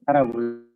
খারাপ হয়ে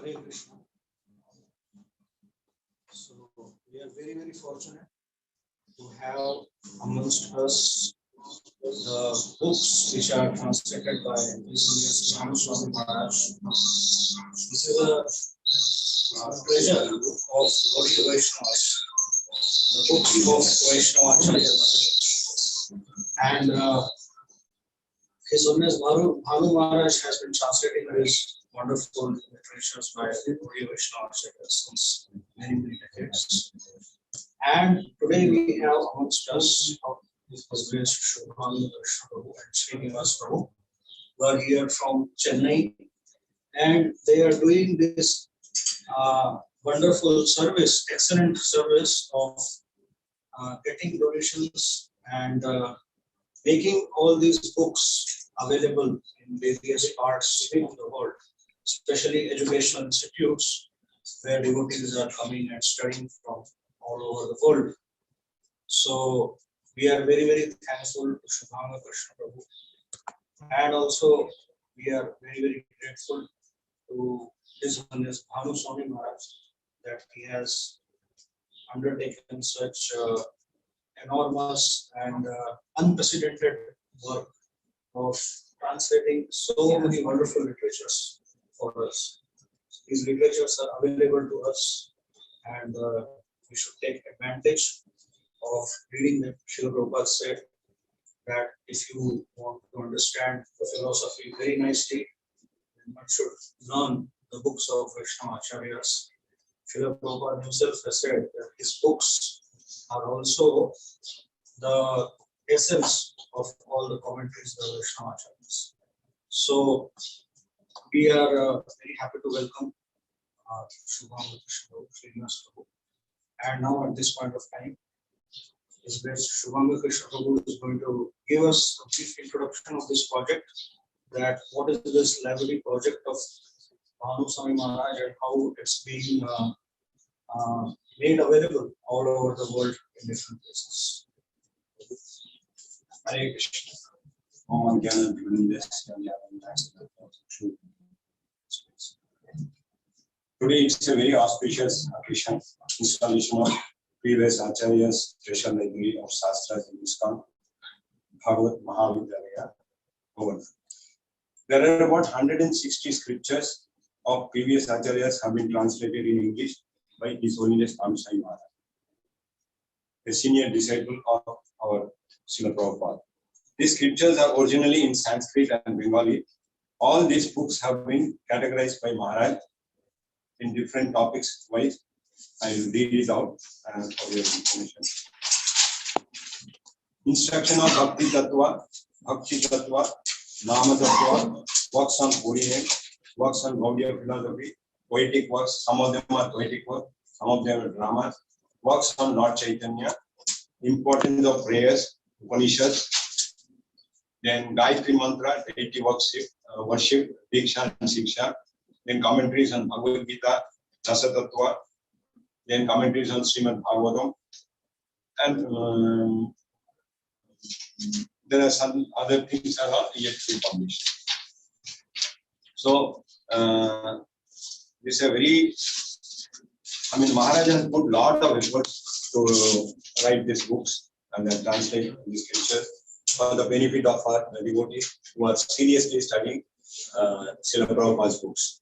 Hare Krishna. So we are very, very fortunate to have amongst us the books which are translated by His Holiness Maharaj. This is a treasure of Gaudiya Vaishnavas, the books of Vaishnava Acharya. And His Holiness Bhanu Maharaj has been translating his wonderful literatures by Gaudiya Vaishnava Acharya since many, many decades. And today we have amongst us His Holiness Shubham Krishna Prabhu and Srinivas Prabhu, who are here from Chennai, and they are doing this wonderful service, excellent service of getting donations and making all these books available in various parts of the world, especially educational institutes where devotees are coming and studying from all over the world. So we are very, very thankful to Shubhanga Krishna Prabhu, and also we are very, very grateful to His Holiness Bhanu Swami Maharaj that he has undertaken such enormous and unprecedented work of translating so many wonderful literatures for us. These literatures are available to us, and we should take advantage of reading them. Srila Prabhupada said that if you want to understand the philosophy very nicely, then one should learn the books of Vaishnava Acharyas. Srila Prabhupada himself has said that his books are also the essence of all the commentaries of the Vaishnava Acharyas. So we are very happy to welcome Shubham Krishna Srinivas Prabhu. And now at this point of time, His Grace Shubham Krishna Prabhu is going to give us a brief introduction of this project, that what is this library project of Bhanu Swami Maharaj and how it's being made available all over the world in different places. Hare Krishna. Today it's a very auspicious occasion, installation of previous Acharya's treasure library of Shastras in ISKCON, Bhagavad Mahavidyalaya. There are about 160 scriptures of previous Acharyas have been translated in English by His Holiness Bhanu Swami Maharaj, a senior disciple of our Srila Prabhupada. These scriptures are originally in Sanskrit and Bengali. All these books have been categorized by Maharaj in different topics wise. I will read it out for your information. Instruction of Bhakti Tattva, Nama Tattva, works on Oriental, works on Gaudiya philosophy, poetic works, some of them are poetic works, some of them are dramas, works on Lord Chaitanya, importance of prayers, Upanishads, then Gayatri Mantra, deity worship, Diksha and Siksha, then commentaries on Bhagavad Gita, Rasa Tattva, then commentaries on Srimad Bhagavatam, and there are some other things that are yet to be published. So, this is a very, Maharaj has put a lot of effort to write these books and then translate these scriptures for the benefit of our devotees who are seriously studying Srila Prabhupada's books.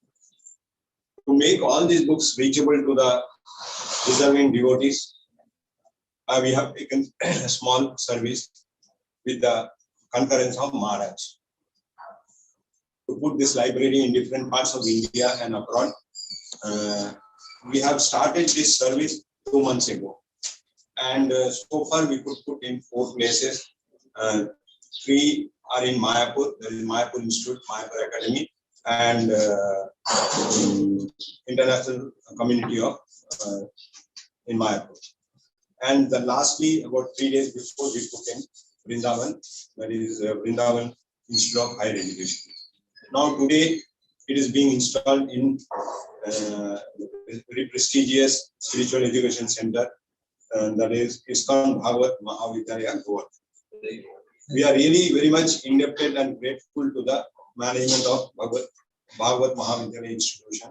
To make all these books reachable to the deserving devotees, we have taken a small service with the concurrence of Maharaj. to put this library in different parts of India and abroad. We have started this service 2 months ago, and so far we could put in 4 places. 3 are in Mayapur, there is Mayapur Institute, Mayapur Academy, and International Community of in Mayapur. And then lastly, about 3 days before, we put in Vrindavan, that is Vrindavan Institute of Higher Education. Now today, it is being installed in very prestigious spiritual education center, that is ISKCON Bhagavat Mahavidyalaya, Goa. We are really very much indebted and grateful to the management of Bhagavat Mahavidyalaya institution.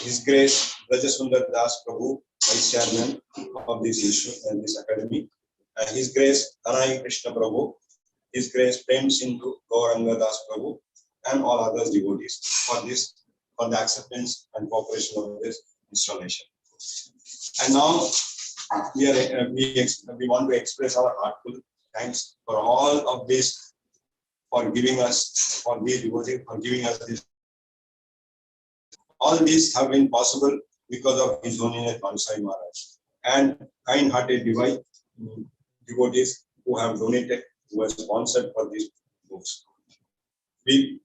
His Grace Rajasundar Das Prabhu, Vice Chairman of this this academy, His Grace Tanai Krishna Prabhu, His Grace Prem Sindhu Gauranga Das Prabhu, and all others devotees for the acceptance and cooperation of this installation. And now we want to express our heartfelt thanks for all of this, for giving us, for these devotees, for giving us this. All these have been possible because of His Holiness Bansai Maharaj and kind-hearted devotees who have donated, who have sponsored for these books. We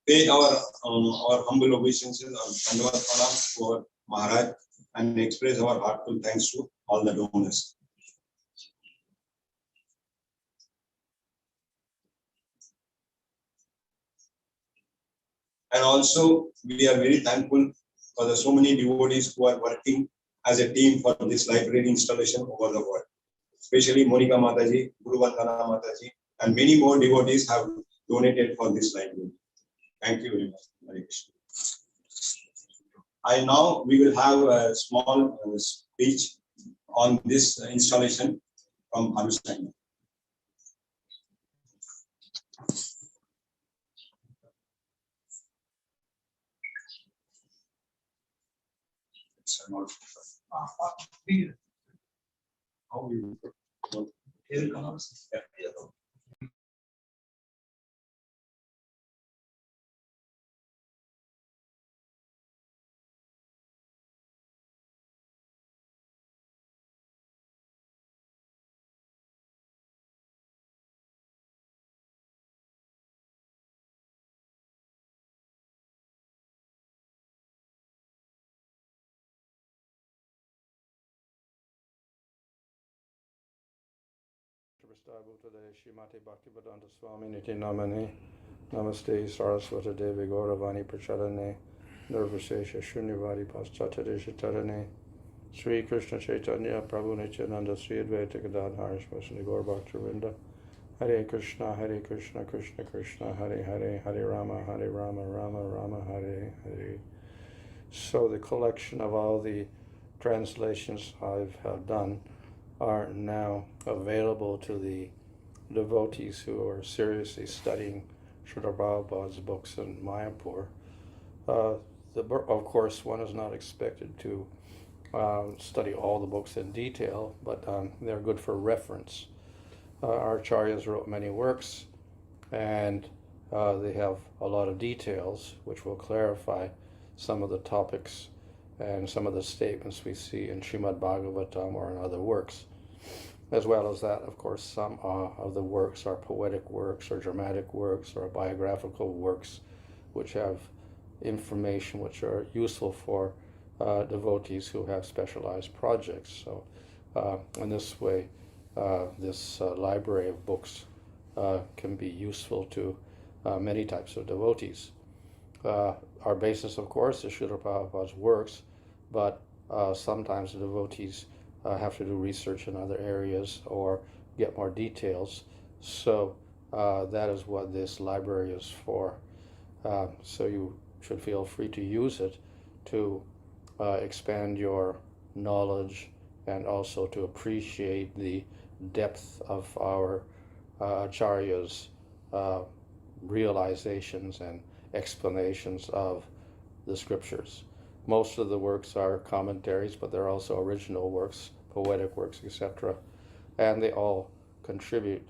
pay our humble obeisances and Dandavad Pranam to our Maharaj and express our heartfelt thanks to all the donors. And also, we are very thankful for the so many devotees who are working as a team for this library installation over the world. Especially Monika Mataji, Guru Vandana Mataji, and many more devotees have donated for this library. Thank you very much. Hare Krishna. We will have a small speech on this installation from Palestine. How you Shrimati Bhaktivedanta Swami Niti Namane Namaste Saraswata Devi Gauravani Prachadane Nirvasesha Shunyavadi Paschatadesha Tadane Sri Krishna Chaitanya Prabhu Nityananda Sri Advaita Gadadhar Swasini Gaur Bhaktivinda Hare Krishna Krishna Krishna Hare Hare Hare Rama Rama Rama Hare Hare. So the collection of all the translations I've done are now available to the devotees who are seriously studying Srila Prabhupada's books in Mayapur. Of course, one is not expected to study all the books in detail, but they're good for reference. Our acharyas wrote many works, and they have a lot of details which will clarify some of the topics and some of the statements we see in Srimad Bhagavatam or in other works. As well as that, of course, some of the works are poetic works or dramatic works or biographical works which have information which are useful for devotees who have specialized projects. So in this way, this library of books can be useful to many types of devotees. Our basis, of course, is Srila Prabhupada's works, but sometimes the devotees have to do research in other areas or get more details. So that is what this library is for. So you should feel free to use it to expand your knowledge and also to appreciate the depth of our acharyas' realizations and explanations of the scriptures. Most of the works are commentaries, but there are also original works, poetic works, etc. And they all contribute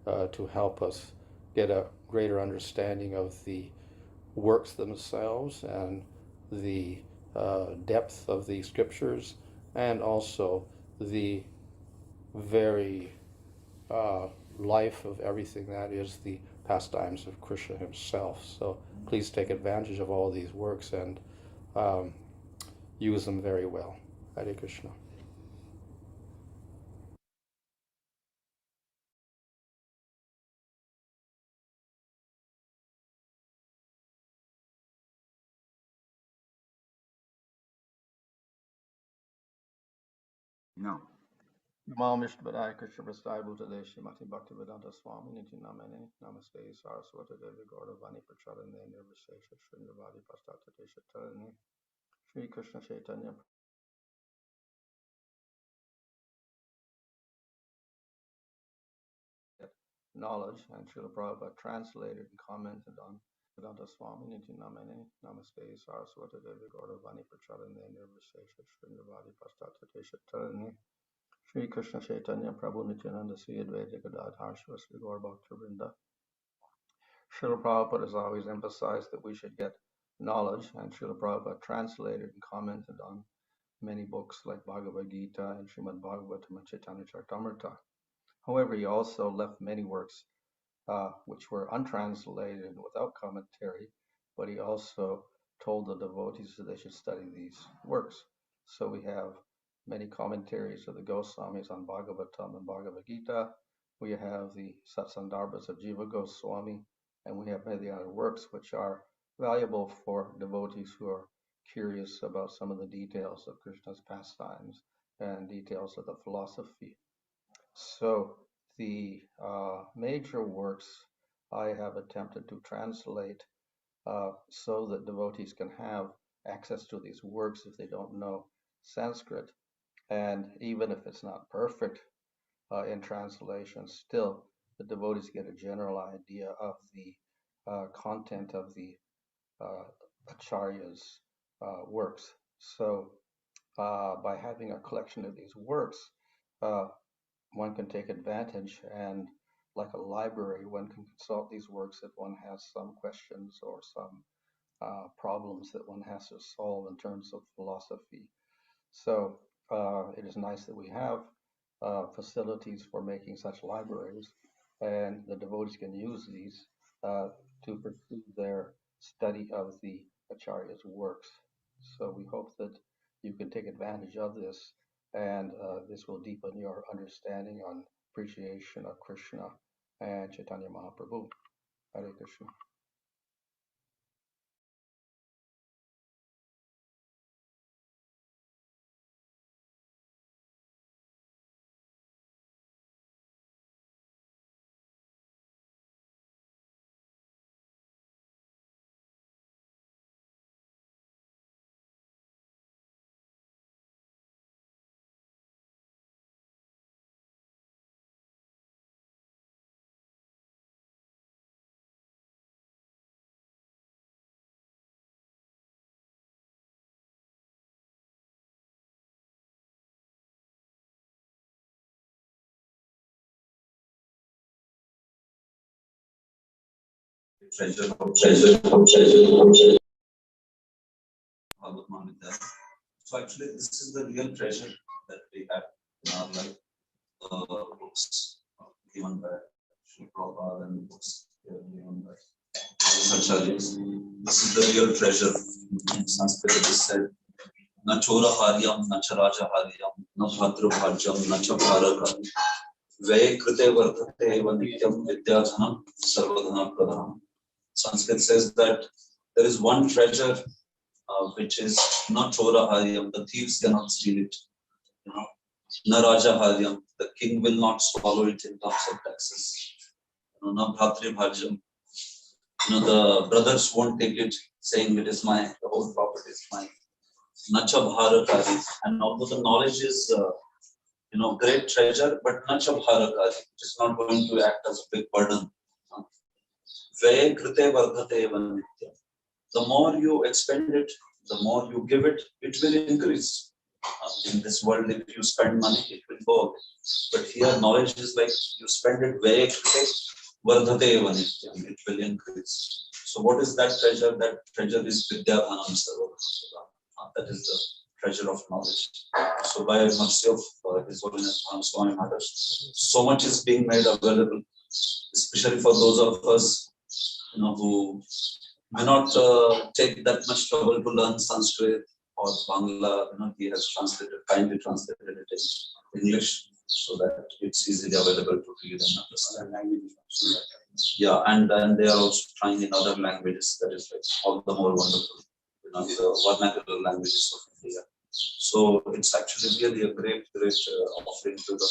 to help us get a greater understanding of the works themselves and the depth of the scriptures, and also the very life of everything that is the pastimes of Krishna himself. So please take advantage of all these works and use them very well. Hare Krishna. No. Namo Vishnu Padaya Krishna Prasthaya Bhutale Srimati Bhaktivedanta Swami Niti Namane Namaste Saraswati Devi Gauravani Pracharane Nirvishesha Shunyavadi Pastatati Shatarane Shri Krishna Chaitanya knowledge, and Srila Prabhupada translated and commented on Vedanta Swami Niti Namane Namaste Saraswati Devi Gauravani Pracharane Nirvishesha Shunyavadi Pastatati Shatarane Shri Krishna Chaitanya Prabhu Nityananda Sri Advaita Gadadhar Sri Gaur Bhaktivinoda. Srila Prabhupada has always emphasized that we should get knowledge, and Srila Prabhupada translated and commented on many books like Bhagavad Gita and Srimad Bhagavatam and Chaitanya Charitamrita. However, he also left many works which were untranslated and without commentary, but he also told the devotees that they should study these works. So we have many commentaries of the Goswamis on Bhagavatam and Bhagavad Gita. We have the Satsandarbhas of Jiva Goswami, and we have many other works which are valuable for devotees who are curious about some of the details of Krishna's pastimes and details of the philosophy. So the major works I have attempted to translate so that devotees can have access to these works if they don't know Sanskrit. And even if it's not perfect in translation, still the devotees get a general idea of the content of the Acharya's works. So by having a collection of these works, one can take advantage, and like a library, one can consult these works if one has some questions or some problems that one has to solve in terms of philosophy. So it is nice that we have facilities for making such libraries, and the devotees can use these to pursue their study of the Acharya's works. So we hope that you can take advantage of this, and this will deepen your understanding on appreciation of Krishna and Chaitanya Mahaprabhu. Hare Krishna. Treasure. So actually, this is the real treasure that we have in our life. Books given by Sri Prabhupada and books given by Acharyas. This is the real treasure. In Sanskrit, it is said, "Na chora haryam, na charaja haryam, na bhadra bhajyam, na chabharaka. Ve krite vartate eva nityam vidyadhanam sarvadhana pradhanam." Sanskrit says that there is one treasure which is not chora haryam, the thieves cannot steal it. Na raja haryam, the king will not swallow it in terms of taxes. Na bhatri bhajam, the brothers won't take it, saying it is mine, the whole property is mine. Nacha bharakari, and although the knowledge is great treasure, but nacha bharakari, it is not going to act as a big burden. Ve krite vardhate eva nityam. The more you expend it, the more you give it, it will increase. In this world, if you spend money, it will go away. But here, knowledge is like you spend it very quickly, Vardhate eva nityam, it will increase. So what is that treasure? That treasure is Vidyadhanam Sarvabhutam. That is the treasure of knowledge. So by mercy of His Holiness Swami Maharaj, so much is being made available, especially for those of us, who may not take that much trouble to learn Sanskrit or Bangla. He has kindly translated it in English so that it's easily available to read and understand. Yeah, and they are also trying in other languages. That is like all the more wonderful, the vernacular languages of India. So it's actually really a great offering to the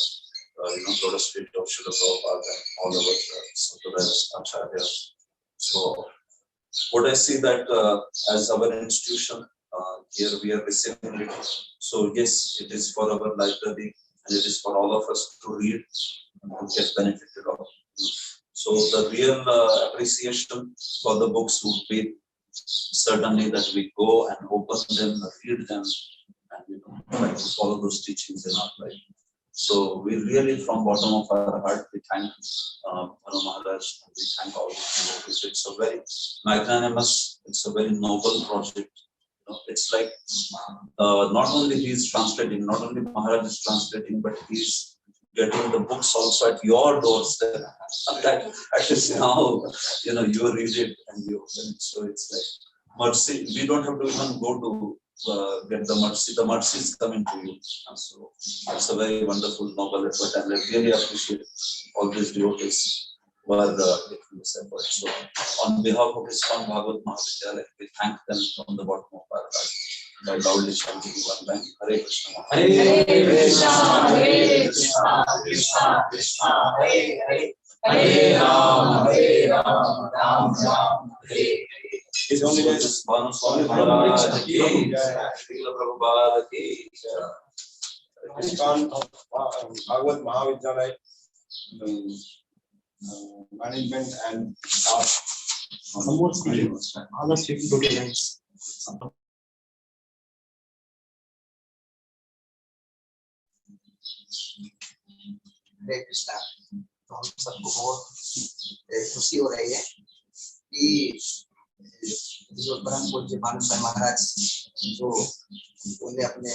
Lotus feet of Srila Prabhupada and all of us, Acharyas. So what I see that as our institution, here we are receiving it. So yes, it is for our library and it is for all of us to read and to get benefited of. So the real appreciation for the books would be certainly that we go and open them, read them, and try to follow those teachings in our life. So we really, from bottom of our heart, we thank Maharaj, and we thank all the devotees. It's a very magnanimous, it's a very noble project. It's like not only he is translating, not only Maharaj is translating, but he's getting the books also at your doorstep. That at least now, you read it and you open it. So it's like mercy. We don't have to even go to get the mercy. The mercy is coming to you. And so it's a very wonderful, noble effort, and I really appreciate all these devotees who are taking this effort. So on behalf of ISKCON Bhagavad Mahavidyalaya, we thank them from the bottom of our heart. By loudly chanting one line, Hare Krishna. Hare Krishna, Hare Krishna, Krishna Krishna, Hare Hare, Hare Ram, Ram Ram, Hare Hare. His Holiness Swami Maharaj ki jai, Srila Prabhupada ki jai. ISKCON Bhagavad Mahavidyalaya management and staff. Some more speaking. Other speaking total lines. हरे कृष्णा। तो हम सबको बहुत खुशी हो रही है कि जो परम पूज्य भानुसार महाराज जो उन्हें अपने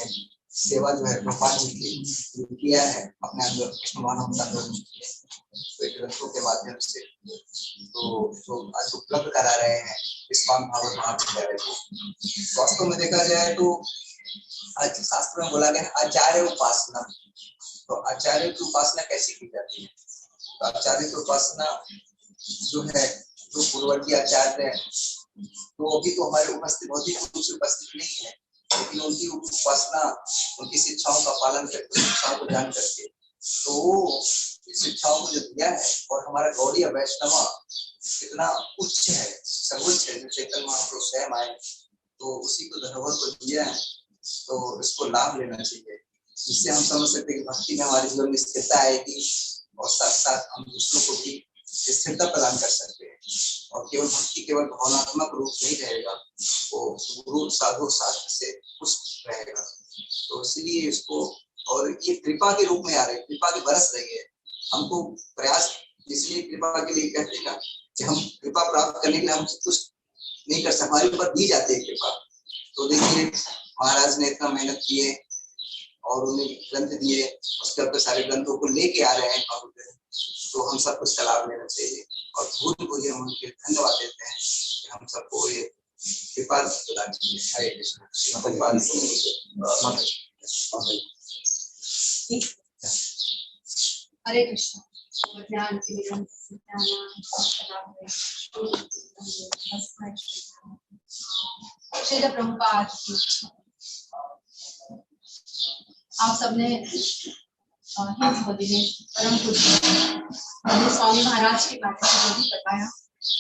सेवा जो है प्रपात की किया है अपने अंदर कृष्ण मानव ग्रंथों के माध्यम से तो आज उपलब्ध करा रहे हैं ISKCON भागवत महाविद्यालय को। वास्तव में देखा जाए तो आज शास्त्र में बोला गया आचार्य उपासना। तो आचार्य की उपासना कैसे की जाती है? तो आचार्य की उपासना जो है जो पूर्ववर्ती आचार्य है तो अभी तो हमारे भौतिक रूप से उपस्थित नहीं है, लेकिन उनकी उपासना उनकी शिक्षाओं का पालन करके शिक्षाओं को जान करके तो शिक्षाओं को जो दिया है और हमारा गौड़ीय वैष्णव कितना उच्च है, सर्वोच्च है, जो चैतन्य महाप्रभु स्वयं आए तो उसी को धरोहर को दिया है तो इसको लाभ लेना चाहिए। इससे हम समझ सकते हैं कि भक्ति में हमारे जीवन में स्थिरता आएगी और साथ साथ हम दूसरों को भी स्थिरता प्रदान कर सकते हैं। और केवल भक्ति केवल भावनात्मक रूप नहीं रहेगा, वो गुरु साधु शास्त्र से पुष्ट रहेगा। तो इसलिए इसको और ये कृपा के रूप में आ रही है, कृपा की बरस रही है। हमको प्रयास इसलिए कृपा के लिए कहते हैं कि हम कृपा प्राप्त करने के लिए हम कुछ नहीं कर सकते, हमारे ऊपर दी जाती है कृपा। तो देखिए महाराज ने इतना मेहनत किए और उन्हें ग्रंथ दिए, उसके ऊपर सारे ग्रंथों को लेके आ रहे हैं, तो हम सबको इसका लाभ लेना चाहिए और भूल भूल हम उनके धन्यवाद देते हैं कि हम सबको ये कृपा प्रदान की। हरे कृष्ण। हरे कृष्ण। श्रील प्रभुपाद आप सबने परम पूज्य स्वामी महाराज के बारे में जो भी बताया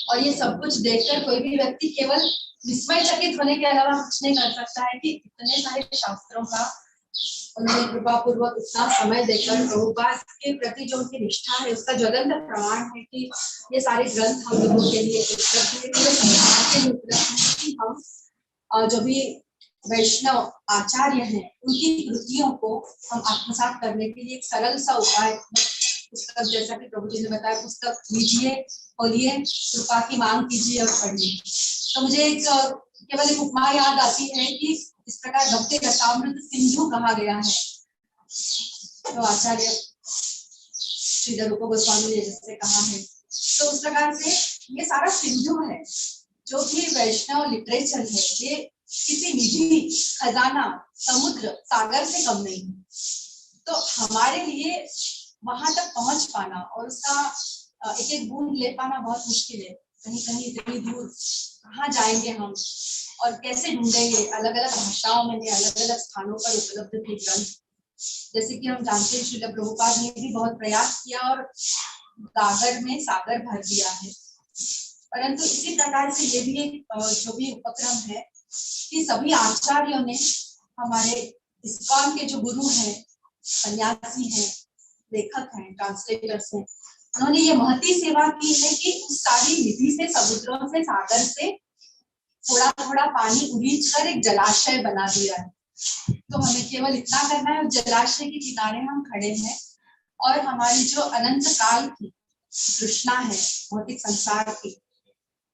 और ये सब कुछ देखकर कोई भी व्यक्ति केवल विस्मय चकित होने के अलावा कुछ नहीं कर सकता है कि इतने सारे शास्त्रों का उन्होंने कृपा पूर्वक इतना समय देकर प्रभुपाद के प्रति जो उनकी निष्ठा है उसका ज्वलंत प्रमाण है कि ये सारे ग्रंथ हम लोगों के लिए उपलब्ध है कि हम जो भी वैष्णव आचार्य हैं उनकी कृतियों को हम आत्मसात करने के लिए एक सरल सा उपाय पुस्तक जैसा कि प्रभु जी ने बताया, पुस्तक लीजिए, खोलिए, कृपा की मांग कीजिए और पढ़िए। तो मुझे केवल एक उपमा याद आती है कि इस प्रकार भक्ति रसामृत सिंधु कहा गया है। तो आचार्य श्री रूप गोस्वामी ने जैसे कहा है, तो उस प्रकार से ये सारा सिंधु है, जो भी वैष्णव लिटरेचर है, ये किसी निधि, खजाना, समुद्र, सागर से कम नहीं है। तो हमारे लिए वहां तक पहुंच पाना और उसका एक एक बूंद ले पाना बहुत मुश्किल है। कहीं कहीं इतनी दूर कहाँ जाएंगे हम और कैसे ढूंढेंगे? अलग अलग भाषाओं में, अलग अलग स्थानों पर उपलब्ध थे ग्रंथ। जैसे कि हम जानते हैं, श्रील प्रभुपाद ने भी बहुत प्रयास किया और गागर में सागर भर दिया है। परंतु इसी प्रकार से ये भी एक जो भी उपक्रम है कि सभी आचार्यों ने, हमारे इस्कॉन के जो गुरु हैं, सन्यासी हैं, लेखक हैं, ट्रांसलेटर्स हैं, उन्होंने ये महती सेवा की है कि उस सारी निधि से, समुद्रों से, सागर से थोड़ा थोड़ा पानी उलीच कर एक जलाशय बना दिया है। तो हमें केवल इतना करना है, जलाशय के किनारे हम खड़े हैं और हमारी जो अनंत काल की तृष्णा है भौतिक संसार की,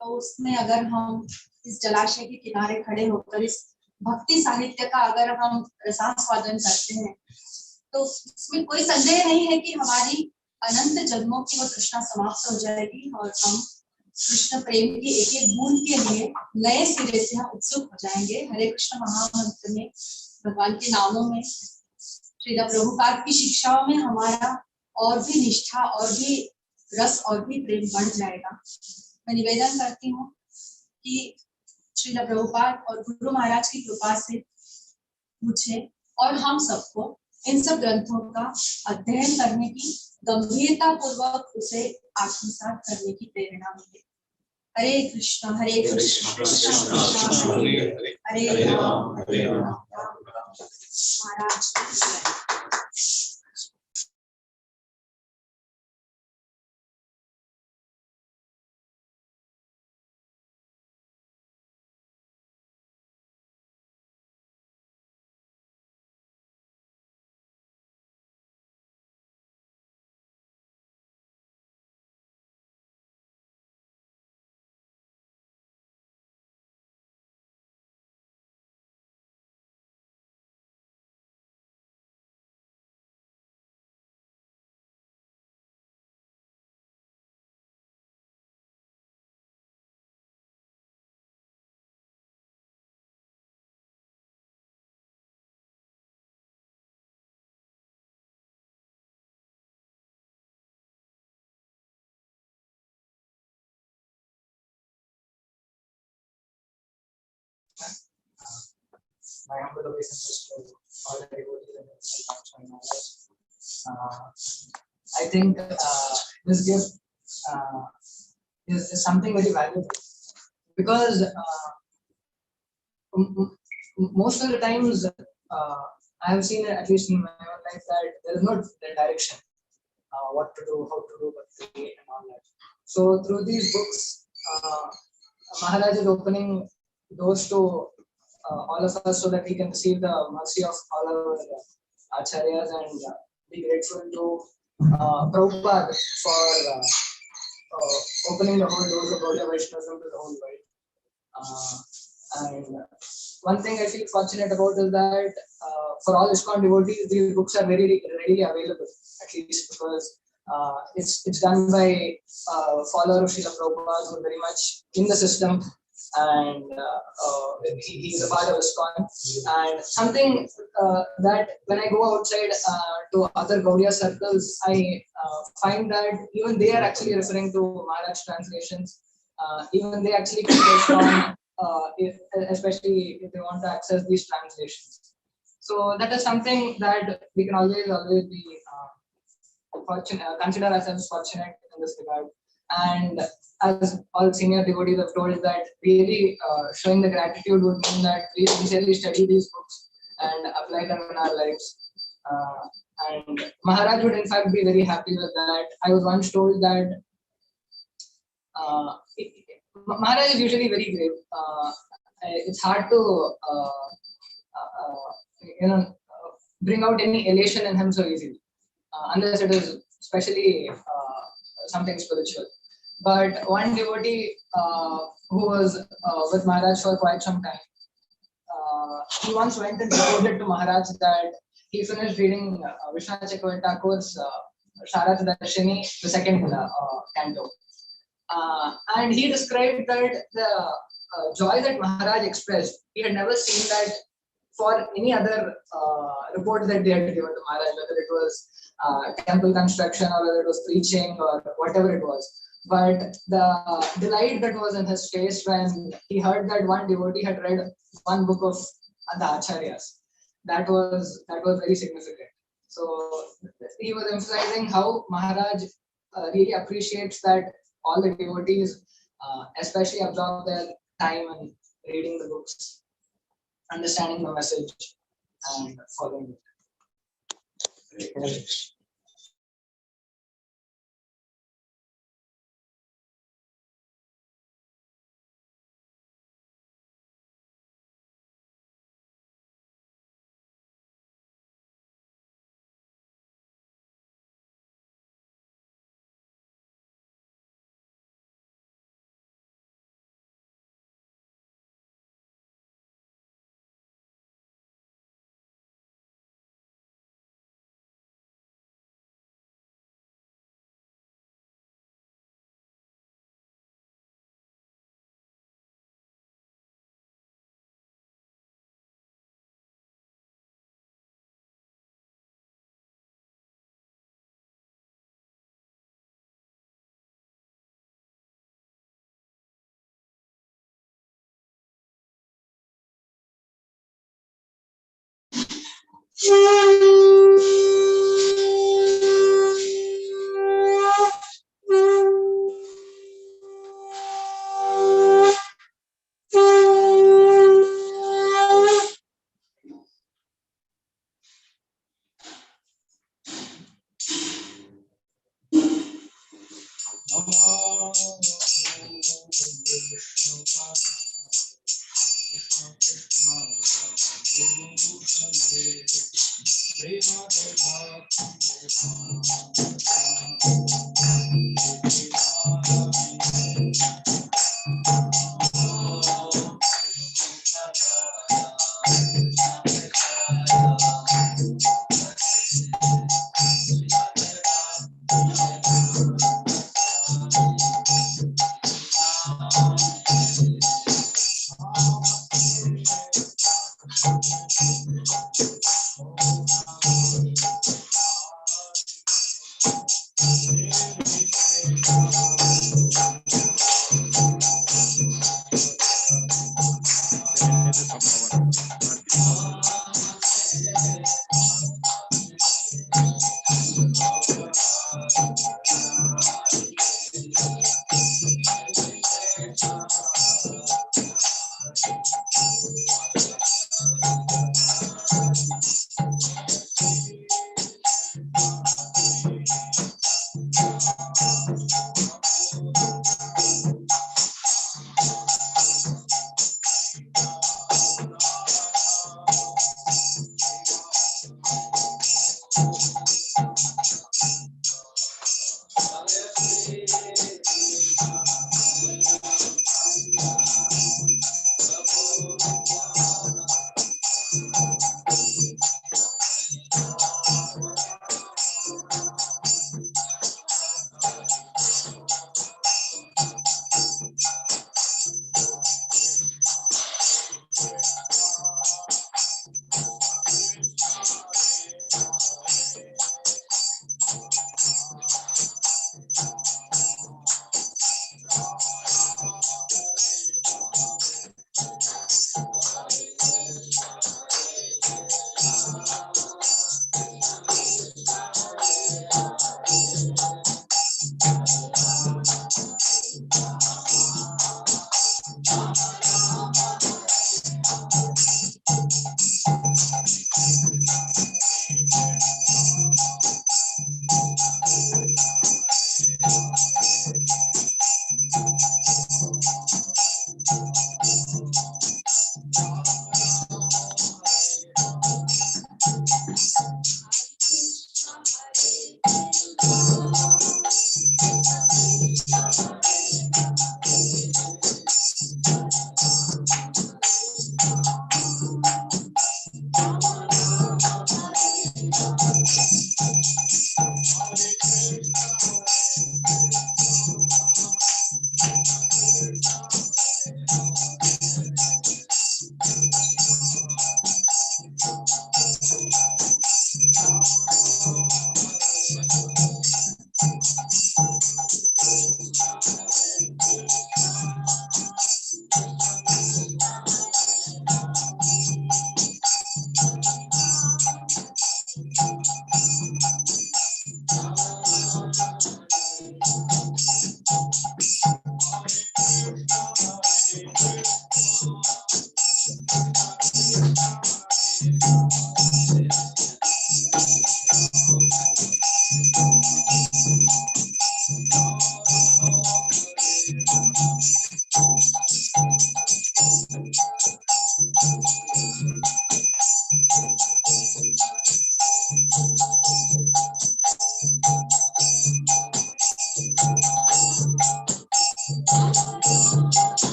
तो उसमें अगर हम इस जलाशय के किनारे खड़े होकर इस भक्ति साहित्य का अगर हम रसास्वादन करते हैं, तो इसमें कोई संदेह नहीं है कि हमारी अनंत जन्मों की वो तृष्णा समाप्त हो जाएगी और हम कृष्ण प्रेम की एक एक बूंद के लिए नए सिरे से हम उत्सुक हो जाएंगे। हरे कृष्ण महामंत्र में, भगवान के नामों में, श्रील प्रभुपाद की शिक्षाओं में हमारा और भी निष्ठा और भी रस और भी प्रेम बढ़ जाएगा। मैं निवेदन करती हूँ कि श्रील प्रभुपाद और गुरु महाराज की कृपा से मुझे और हम सबको इन सब ग्रंथों का अध्ययन करने की, गंभीरता पूर्वक उसे आत्मसात करने की प्रेरणा मिले। हरे कृष्ण हरे कृष्ण कृष्ण कृष्ण हरे हरे, हरे राम राम राम। महाराज my humble obeisance to all the devotees and I think this gift is something very valuable because most of the times I have seen, at least in my own life, that there is no direction, what to do, how to do, what to do, and all that. So through these books, Maharaj is opening doors to all of us so that we can receive the mercy of all our acharyas and be grateful to Prabhupada for opening the whole doors of Gaudiya Vaishnavism to the whole world. And one thing I feel fortunate about is that for all ISKCON devotees, these books are very readily available, at least because it's done by follower of Srila Prabhupada who are very much in the system, and he is a part of ISKCON. And something that when I go outside to other Gaudiya circles, I find that even they are actually referring to Maharaj translations. Even they actually come to ISKCON, especially if they want to access these translations. So that is something that we can always be fortunate, consider ourselves fortunate in this regard. And as all senior devotees have told, that really showing the gratitude would mean that we sincerely study these books and apply them in our lives. And Maharaj would in fact be very happy with that. I was once told that Maharaj is usually very grave. It's hard to bring out any elation in him so easily, unless it is especially something spiritual. But one devotee who was with Maharaj for quite some time, he once went and reported to Maharaj that he finished reading Vishwanath Chakravarti Thakur's Sharad Darshini, the second canto. And he described that the joy that Maharaj expressed, he had never seen that for any other report that they had given to Maharaj, whether it was temple construction or whether it was preaching or whatever it was. But the delight that was in his face when he heard that one devotee had read one book of the Acharyas, that was very significant. So he was emphasizing how Maharaj really appreciates that all the devotees, especially absorb their time in reading the books, understanding the message, and following it.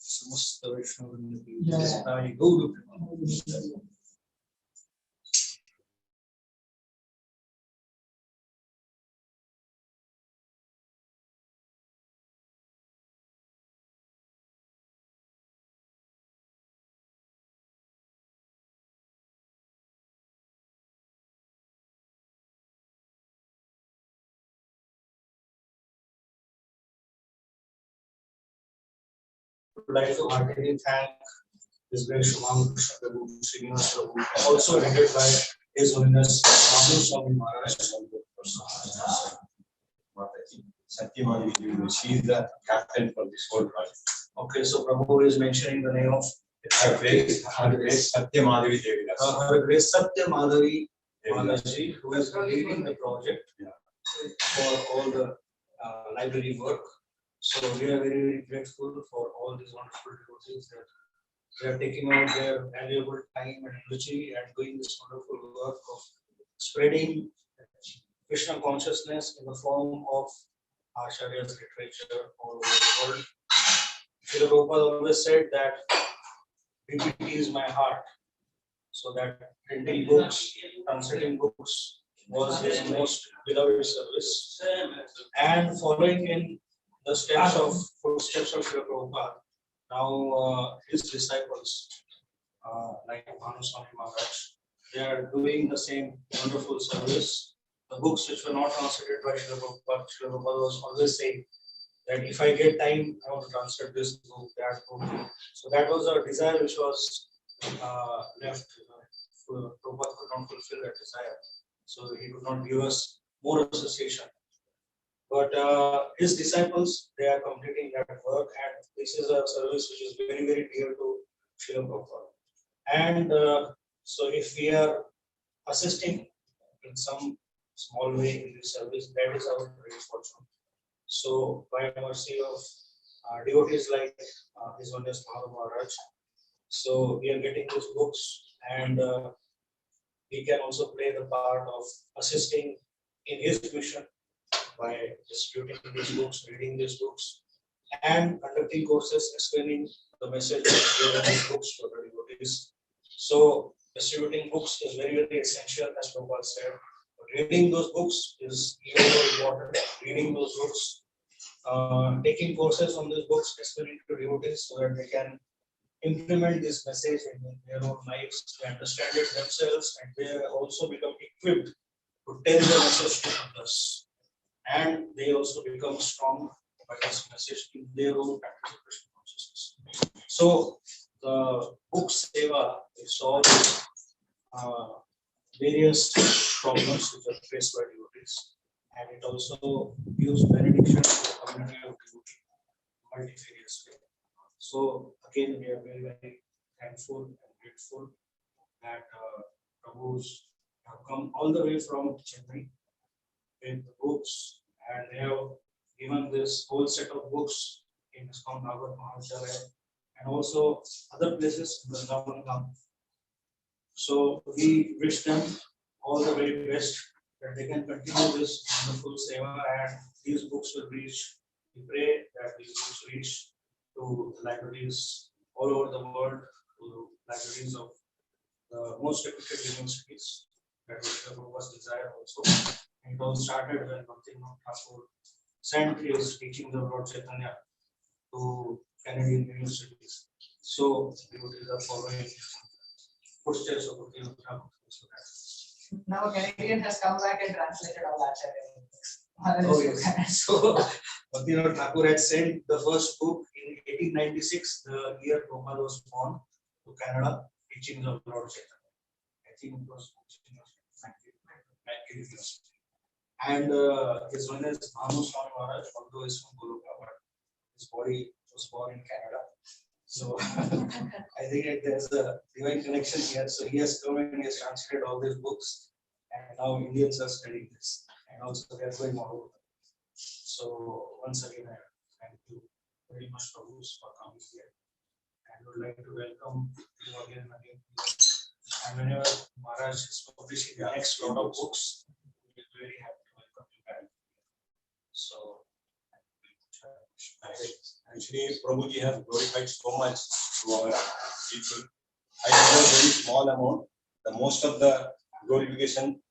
समस्त वैष्णव जय गौर Premanand. would like to heartily thank His Grace Shubham Krishna Prabhu, Srinivas Prabhu, also headed by His Holiness Mahamud Swami Maharaj. Satyamadi Devi, she is the captain for this whole project. Okay, so Prabhu is mentioning the name of Her Grace Satyamadi Devi. Her Grace Satya Madhavi Mataji, who is leading the project for all the library work. So we are very, very grateful for all these wonderful devotees that they are taking out their valuable time and energy and doing this wonderful work of spreading Krishna consciousness in the form of Acharya's literature all over the world. Srila Prabhupada always said that PPT is my heart. So that printing books, translating books was his most beloved service. And following in the footsteps of Srila Prabhupada, now his disciples, like Bhanu Swami Maharaj, they are doing the same wonderful service. The books which were not translated by Srila Prabhupada was always saying that if I get time, I want to translate this book, that book. So that was a desire which was left. Prabhupada could not fulfill that desire. So he could not give us more association. But his disciples, they are completing that work, and this is a service which is very, very dear to Srila Prabhupada. And so if we are assisting in some small way in this service, that is our great fortune. So by mercy of devotees like His Holiness Maharaj, so we are getting these books, and we can also play the part of assisting in his mission by distributing these books, reading these books, and conducting courses explaining the message of these books to the devotees. So distributing books is very, very essential, as Prabhupada said. But reading those books is even more important. Reading those books, taking courses on these books, explaining to devotees so that they can implement this message in their own lives, to understand it themselves, and they also become equipped to tell the message to others. And they also become strong by this message in their own practice of Krishna consciousness. So the book seva solves various problems which are faced by devotees, and it also gives benediction to the community of devotees multifarious way. So again, we are very, very thankful and grateful that Prabhus have come all the way from Chennai with the books, and they have given this whole set of books in ISKCON Bhagavad Mahavidyalaya and also other places in the Vrindavan. So we wish them all the very best, that they can continue this wonderful seva, and these books will reach. We pray that these books reach to the libraries all over the world, to libraries of the most reputed universities. That was desire also. And it all started when Bhaktivinoda Thakur sent his teaching of Lord Chaitanya to Canadian universities. So devotees are following footsteps of Bhaktivinoda Thakur. Now a Canadian has come back and translated all Acharya. Oh yes. So Bhaktivinoda Thakur had sent the first book in 1896, the year Prabhupada was born, to Canada, teachings of Lord Chaitanya. I think it was 1980. And his one is Bhanu Swami Maharaj, although he's from Goloka, but his body was born in Canada. So I think there's a divine connection here. So he has come and he has translated all these books, and now Indians are studying this, and also they are going all over. So once again, I thank you very much, Prabhu, for coming here, and would like to welcome you again and again. And whenever Maharaj is publishing the next lot of books, we'll be very happy to welcome you back. So. Actually, Prabhuji has glorified so much to our people. I have a very small amount. The most of the glorification,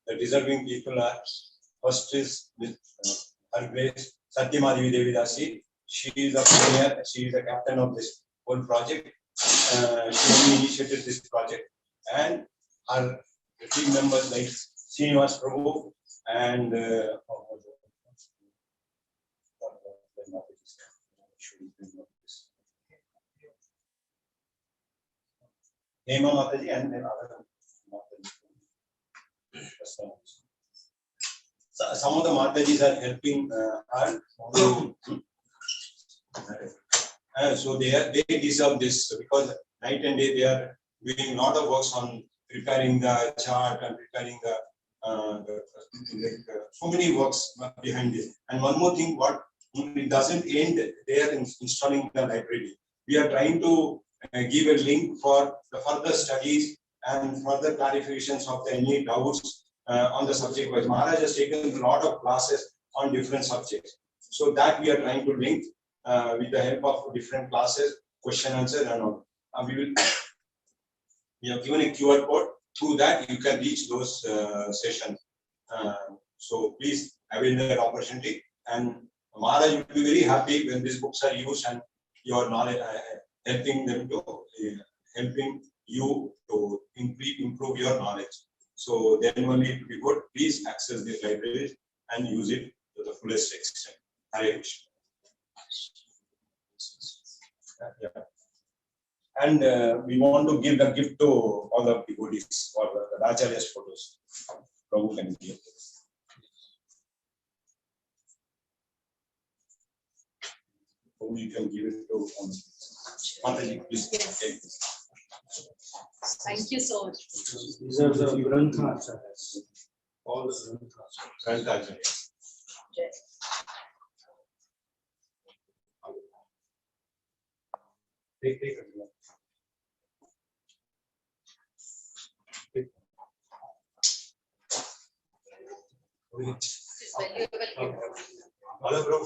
the deserving people are, first is with her grace, Satyamadi Devi Dasi. She is the pioneer, she is the captain of this whole project. She only initiated this project. And her team members like Srinivas Prabhu and Hema Mataji and then other so some of the Matajis are helping her. So they deserve this because night and day they are doing a lot of works on preparing the chart and preparing the so many works behind it. And one more thing, what it doesn't end there in installing the library. We are trying to give a link for the further studies and further clarifications of any doubts on the subject wise. Maharaj has taken a lot of classes on different subjects. So that we are trying to link with the help of different classes, question answer and all. We have given a QR code. Through that you can reach those sessions. So please avail that opportunity. And Maharaj will be very happy when these books are used and your knowledge helping them to helping you to improve your knowledge. So then only it will be good. Please access the library and use it to the fullest extent. Hare Krishna. Yeah. And we want to give the gift to all the devotees for the Acharya's photos. Prabhu can give. You can give it to Mataji, please. Thank you so much. These are the Granthas. All the Granthas. Take it. Hello, bro.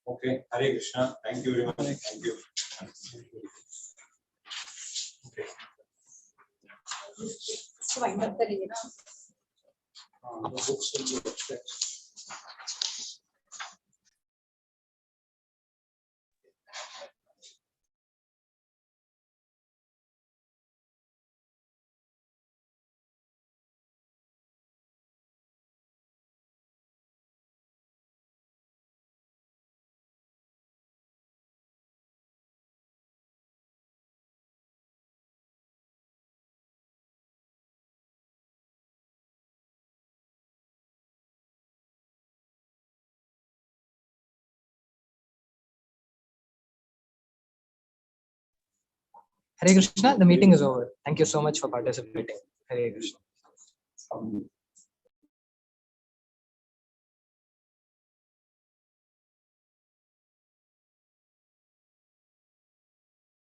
Okay, Hare Krishna. Thank you very much. Thank you. Okay. So I'm not the books will be expected. Hare Krishna, the meeting is over. Thank you so much for participating. Hare Krishna.